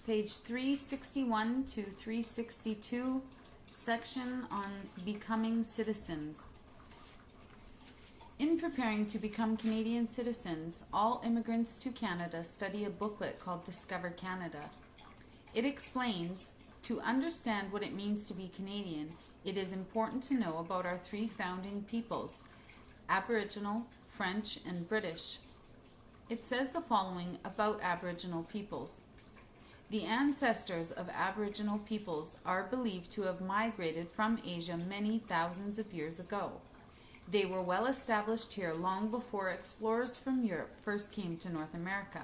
Page 361 to 362, section on becoming citizens. In preparing to become Canadian citizens, all immigrants to Canada study a booklet called Discover Canada. It explains, to understand what it means to be Canadian, it is important to know about our three founding peoples, Aboriginal, French, and British. It says the following about Aboriginal peoples. The ancestors of Aboriginal peoples are believed to have migrated from Asia many thousands of years ago. They were well established here long before explorers from Europe first came to North America.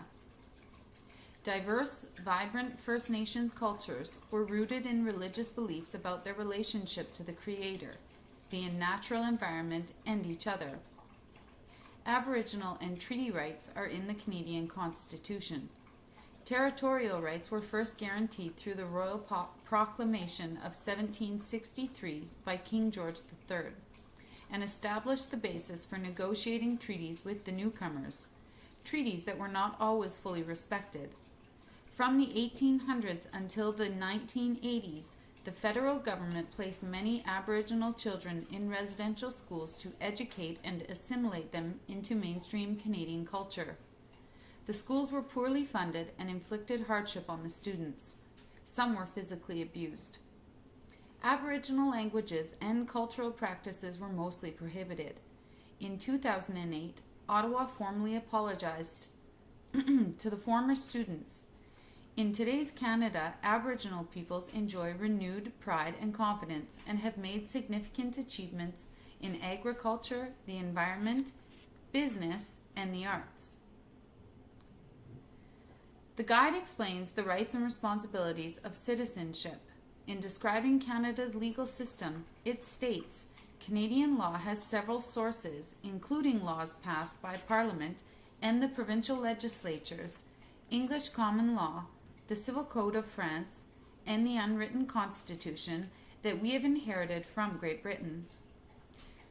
Diverse, vibrant First Nations cultures were rooted in religious beliefs about their relationship to the Creator, the natural environment, and each other. Aboriginal and treaty rights are in the Canadian Constitution. Territorial rights were first guaranteed through the Royal Proclamation of 1763 by King George III and established the basis for negotiating treaties with the newcomers, treaties that were not always fully respected. From the 1800s until the 1980s, the federal government placed many Aboriginal children in residential schools to educate and assimilate them into mainstream Canadian culture. The schools were poorly funded and inflicted hardship on the students. Some were physically abused. Aboriginal languages and cultural practices were mostly prohibited. In 2008, Ottawa formally apologized to the former students. In today's Canada, Aboriginal peoples enjoy renewed pride and confidence and have made significant achievements in agriculture, the environment, business, and the arts. The guide explains the rights and responsibilities of citizenship. In describing Canada's legal system, it states, Canadian law has several sources, including laws passed by Parliament and the provincial legislatures, English common law, the Civil Code of France, and the unwritten Constitution that we have inherited from Great Britain.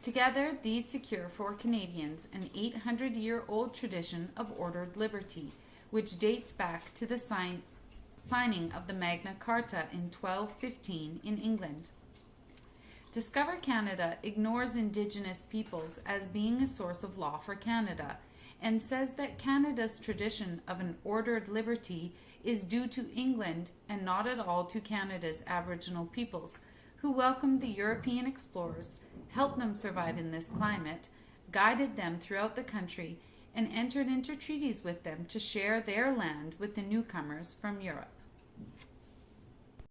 Together, these secure for Canadians an 800-year-old tradition of ordered liberty, which dates back to the signing of the Magna Carta in 1215 in England. Discover Canada ignores Indigenous peoples as being a source of law for Canada and says that Canada's tradition of an ordered liberty is due to England and not at all to Canada's Aboriginal peoples, who welcomed the European explorers, helped them survive in this climate, guided them throughout the country, and entered into treaties with them to share their land with the newcomers from Europe.